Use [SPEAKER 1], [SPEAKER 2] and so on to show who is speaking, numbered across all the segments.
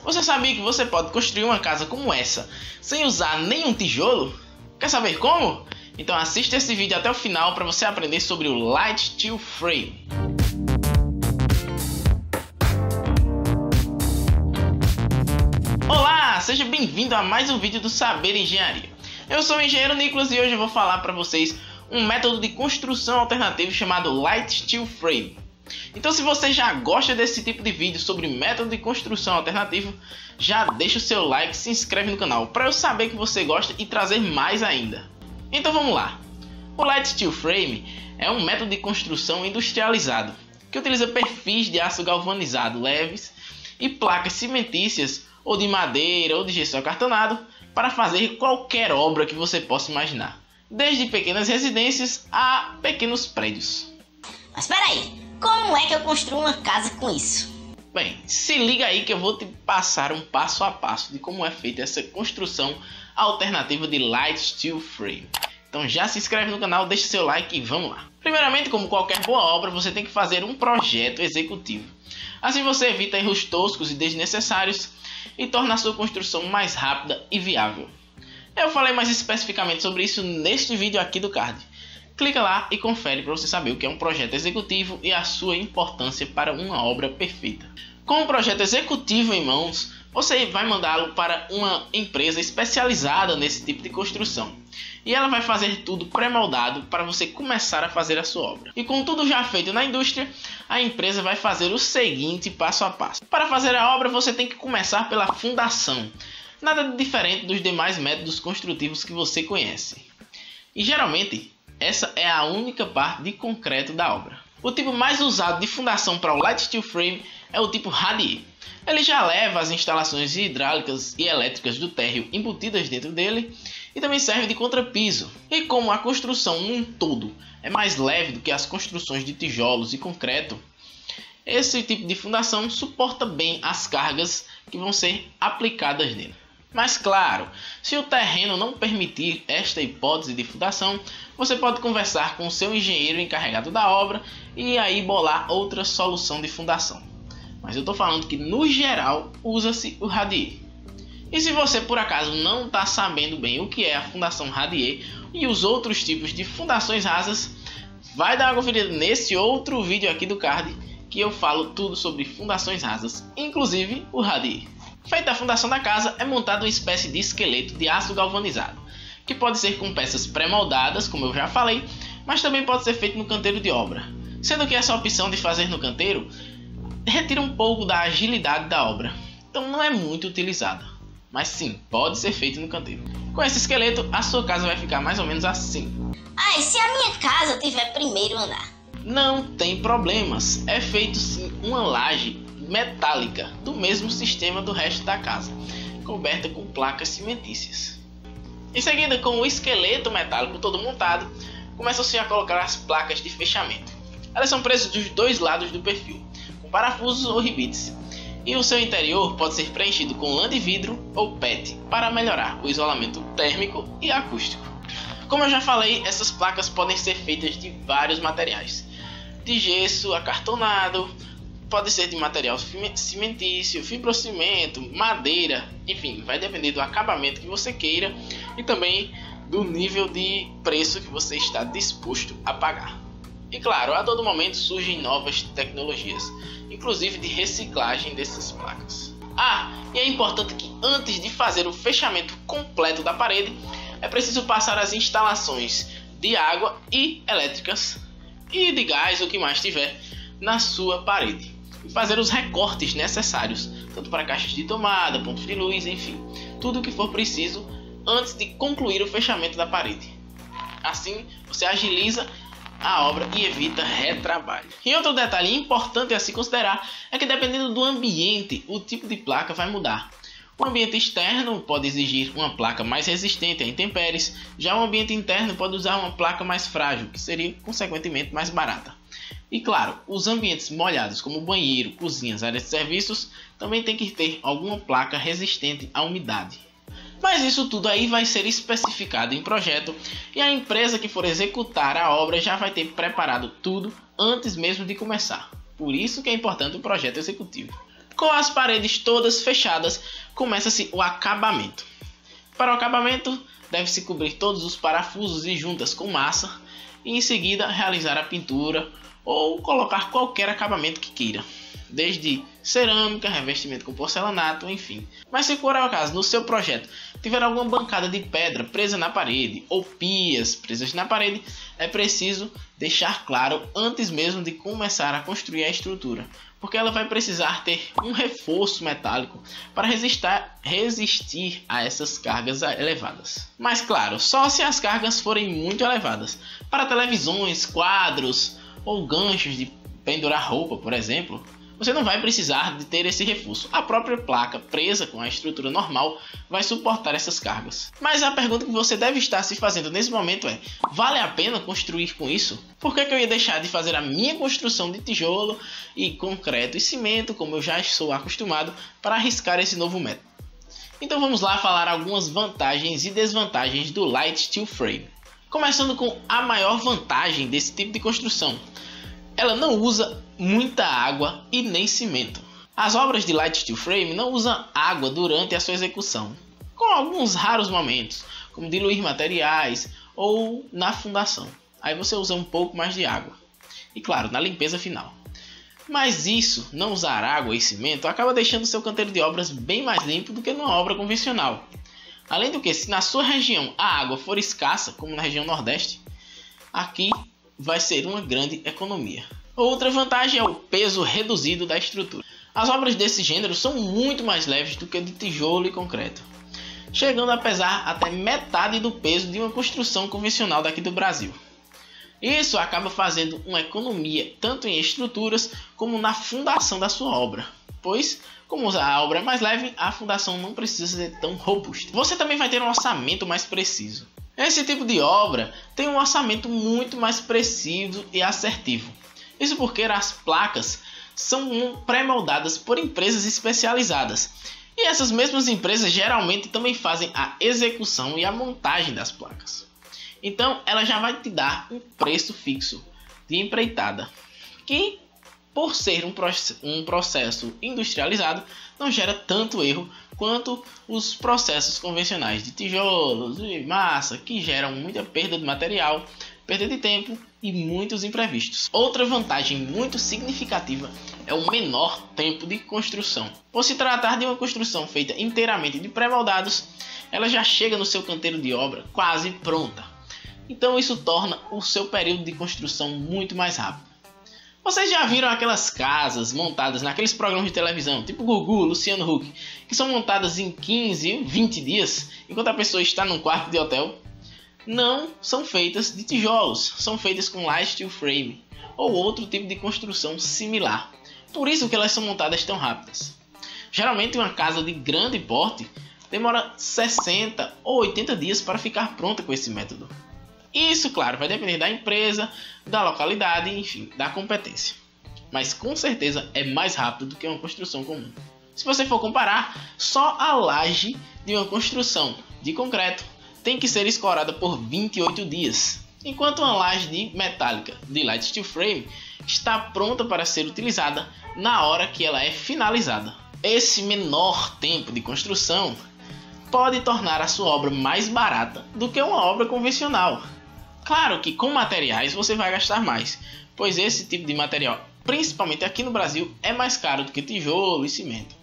[SPEAKER 1] Você sabia que você pode construir uma casa como essa sem usar nenhum tijolo? Quer saber como? Então assista esse vídeo até o final para você aprender sobre o Light Steel Frame. Olá, seja bem-vindo a mais um vídeo do Saber Engenharia. Eu sou o engenheiro Nicolas e hoje eu vou falar para vocês um método de construção alternativo chamado Light Steel Frame. Então, se você já gosta desse tipo de vídeo sobre método de construção alternativo, já deixa o seu like e se inscreve no canal para eu saber que você gosta e trazer mais ainda. Então vamos lá. O Light Steel Frame é um método de construção industrializado que utiliza perfis de aço galvanizado leves e placas cimentícias ou de madeira ou de gesso acartonado para fazer qualquer obra que você possa imaginar, desde pequenas residências a pequenos prédios.
[SPEAKER 2] Mas espera aí, como é que eu construo uma casa com isso?
[SPEAKER 1] Bem, se liga aí que eu vou te passar um passo a passo de como é feita essa construção alternativa de Light Steel Frame. Então já se inscreve no canal, deixa seu like e vamos lá. Primeiramente, como qualquer boa obra, você tem que fazer um projeto executivo. Assim você evita erros toscos e desnecessários e torna a sua construção mais rápida e viável. Eu falei mais especificamente sobre isso neste vídeo aqui do card. Clica lá e confere para você saber o que é um projeto executivo e a sua importância para uma obra perfeita. Com um projeto executivo em mãos, você vai mandá-lo para uma empresa especializada nesse tipo de construção. E ela vai fazer tudo pré-moldado para você começar a fazer a sua obra. E com tudo já feito na indústria, a empresa vai fazer o seguinte passo a passo. Para fazer a obra, você tem que começar pela fundação. Nada de diferente dos demais métodos construtivos que você conhece. E geralmente, essa é a única parte de concreto da obra. O tipo mais usado de fundação para o Light Steel Frame é o tipo radier. Ele já leva as instalações hidráulicas e elétricas do térreo embutidas dentro dele e também serve de contrapiso. E como a construção num todo é mais leve do que as construções de tijolos e concreto, esse tipo de fundação suporta bem as cargas que vão ser aplicadas nele. Mas claro, se o terreno não permitir esta hipótese de fundação, você pode conversar com o seu engenheiro encarregado da obra e aí bolar outra solução de fundação. Mas eu estou falando que no geral usa-se o radier. E se você por acaso não está sabendo bem o que é a fundação radier e os outros tipos de fundações rasas, vai dar uma conferida nesse outro vídeo aqui do card que eu falo tudo sobre fundações rasas, inclusive o radier. Feita a fundação da casa, é montada uma espécie de esqueleto de aço galvanizado, que pode ser com peças pré-moldadas, como eu já falei, mas também pode ser feito no canteiro de obra, sendo que essa opção de fazer no canteiro retira um pouco da agilidade da obra, então não é muito utilizada, mas sim, pode ser feito no canteiro. Com esse esqueleto, a sua casa vai ficar mais ou menos assim.
[SPEAKER 2] Ah, e se a minha casa tiver primeiro andar?
[SPEAKER 1] Não tem problemas, é feito sim uma laje metálica do mesmo sistema do resto da casa, coberta com placas cimentícias. Em seguida, com o esqueleto metálico todo montado, começam-se a colocar as placas de fechamento. Elas são presas dos dois lados do perfil, com parafusos ou ribetes, e o seu interior pode ser preenchido com lã de vidro ou PET para melhorar o isolamento térmico e acústico. Como eu já falei, essas placas podem ser feitas de vários materiais, de gesso acartonado, pode ser de material cimentício, fibrocimento, madeira, enfim, vai depender do acabamento que você queira e também do nível de preço que você está disposto a pagar. E claro, a todo momento surgem novas tecnologias, inclusive de reciclagem dessas placas. E é importante que antes de fazer o fechamento completo da parede, é preciso passar as instalações de água e elétricas e de gás, o que mais tiver, na sua parede. E fazer os recortes necessários, tanto para caixas de tomada, pontos de luz, enfim, tudo o que for preciso antes de concluir o fechamento da parede. Assim, você agiliza a obra e evita retrabalho. E outro detalhe importante a se considerar é que dependendo do ambiente, o tipo de placa vai mudar. O ambiente externo pode exigir uma placa mais resistente a intempéries, já o ambiente interno pode usar uma placa mais frágil, que seria consequentemente mais barata. E claro, os ambientes molhados como banheiro, cozinhas, áreas de serviços também tem que ter alguma placa resistente à umidade. Mas isso tudo aí vai ser especificado em projeto e a empresa que for executar a obra já vai ter preparado tudo antes mesmo de começar. Por isso que é importante o projeto executivo. Com as paredes todas fechadas, começa-se o acabamento. Para o acabamento, deve-se cobrir todos os parafusos e juntas com massa e em seguida realizar a pintura ou colocar qualquer acabamento que queira, desde cerâmica, revestimento com porcelanato, enfim. Mas se por acaso no seu projeto tiver alguma bancada de pedra presa na parede ou pias presas na parede, é preciso deixar claro antes mesmo de começar a construir a estrutura, porque ela vai precisar ter um reforço metálico para resistir a essas cargas elevadas. Mas claro, só se as cargas forem muito elevadas. Para televisões, quadros ou ganchos de pendurar roupa, por exemplo, você não vai precisar de ter esse reforço. A própria placa presa com a estrutura normal vai suportar essas cargas. Mas a pergunta que você deve estar se fazendo nesse momento é: vale a pena construir com isso? Por que eu ia deixar de fazer a minha construção de tijolo e concreto e cimento, como eu já estou acostumado, para arriscar esse novo método? Então vamos lá falar algumas vantagens e desvantagens do Light Steel Frame. Começando com a maior vantagem desse tipo de construção: ela não usa muita água e nem cimento. As obras de Light Steel Frame não usam água durante a sua execução, com alguns raros momentos, como diluir materiais ou na fundação. Aí você usa um pouco mais de água. E claro, na limpeza final. Mas isso, não usar água e cimento, acaba deixando seu canteiro de obras bem mais limpo do que numa obra convencional. Além do que, se na sua região a água for escassa, como na região Nordeste, aqui vai ser uma grande economia. Outra vantagem é o peso reduzido da estrutura. As obras desse gênero são muito mais leves do que de tijolo e concreto, chegando a pesar até metade do peso de uma construção convencional daqui do Brasil. Isso acaba fazendo uma economia tanto em estruturas como na fundação da sua obra, pois, como a obra é mais leve, a fundação não precisa ser tão robusta. Você também vai ter um orçamento mais preciso. Esse tipo de obra tem um orçamento muito mais preciso e assertivo. Isso porque as placas são pré-moldadas por empresas especializadas. E essas mesmas empresas geralmente também fazem a execução e a montagem das placas. Então ela já vai te dar um preço fixo de empreitada, que por ser um processo industrializado não gera tanto erro quanto os processos convencionais de tijolos e massa, que geram muita perda de material, perda de tempo e muitos imprevistos. Outra vantagem muito significativa é o menor tempo de construção. Por se tratar de uma construção feita inteiramente de pré-moldados, ela já chega no seu canteiro de obra quase pronta. Então isso torna o seu período de construção muito mais rápido. Vocês já viram aquelas casas montadas naqueles programas de televisão, tipo Gugu, Luciano Huck, que são montadas em 15, 20 dias, enquanto a pessoa está num quarto de hotel? Não são feitas de tijolos, são feitas com Light Steel Frame ou outro tipo de construção similar. Por isso que elas são montadas tão rápidas. Geralmente uma casa de grande porte demora 60 ou 80 dias para ficar pronta com esse método. Isso, claro, vai depender da empresa, da localidade, enfim, da competência. Mas com certeza é mais rápido do que uma construção comum. Se você for comparar, só a laje de uma construção de concreto tem que ser escorada por 28 dias, enquanto uma laje de metálica de Light Steel Frame está pronta para ser utilizada na hora que ela é finalizada. Esse menor tempo de construção pode tornar a sua obra mais barata do que uma obra convencional. Claro que com materiais você vai gastar mais, pois esse tipo de material, principalmente aqui no Brasil, é mais caro do que tijolo e cimento.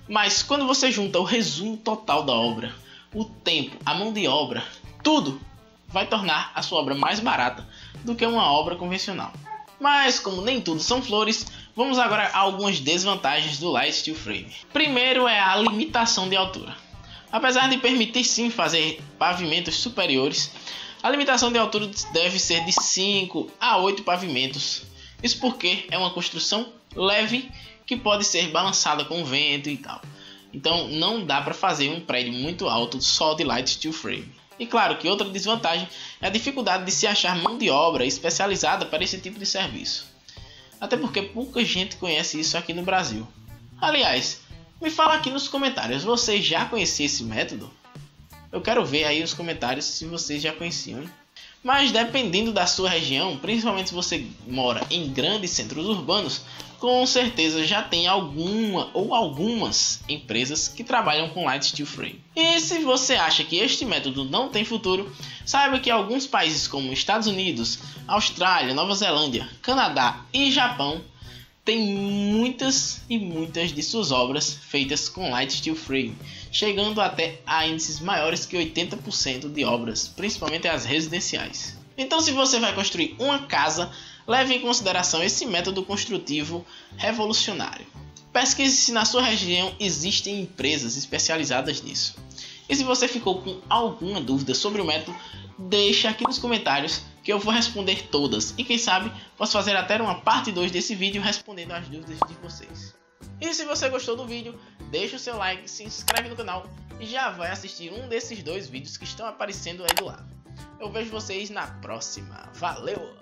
[SPEAKER 1] Mas quando você junta o resumo total da obra, o tempo, a mão de obra, tudo vai tornar a sua obra mais barata do que uma obra convencional. Mas como nem tudo são flores, vamos agora a algumas desvantagens do Light Steel Frame. Primeiro é a limitação de altura. Apesar de permitir sim fazer pavimentos superiores, a limitação de altura deve ser de 5 a 8 pavimentos. Isso porque é uma construção leve que pode ser balançada com o vento e tal. Então não dá para fazer um prédio muito alto só de Light Steel Frame. E claro que outra desvantagem é a dificuldade de se achar mão de obra especializada para esse tipo de serviço. Até porque pouca gente conhece isso aqui no Brasil. Aliás, me fala aqui nos comentários, você já conhecia esse método? Eu quero ver aí nos comentários se vocês já conheciam, hein? Mas dependendo da sua região, principalmente se você mora em grandes centros urbanos, com certeza já tem alguma ou algumas empresas que trabalham com Light Steel Frame. E se você acha que este método não tem futuro, saiba que alguns países como Estados Unidos, Austrália, Nova Zelândia, Canadá e Japão têm muitas e muitas de suas obras feitas com Light Steel Frame, chegando até a índices maiores que 80% de obras, principalmente as residenciais. Então, se você vai construir uma casa, leve em consideração esse método construtivo revolucionário. Pesquise se na sua região existem empresas especializadas nisso. E se você ficou com alguma dúvida sobre o método, deixa aqui nos comentários que eu vou responder todas. E quem sabe, posso fazer até uma parte 2 desse vídeo respondendo as dúvidas de vocês. E se você gostou do vídeo, deixa o seu like, se inscreve no canal e já vai assistir um desses 2 vídeos que estão aparecendo aí do lado. Eu vejo vocês na próxima. Valeu!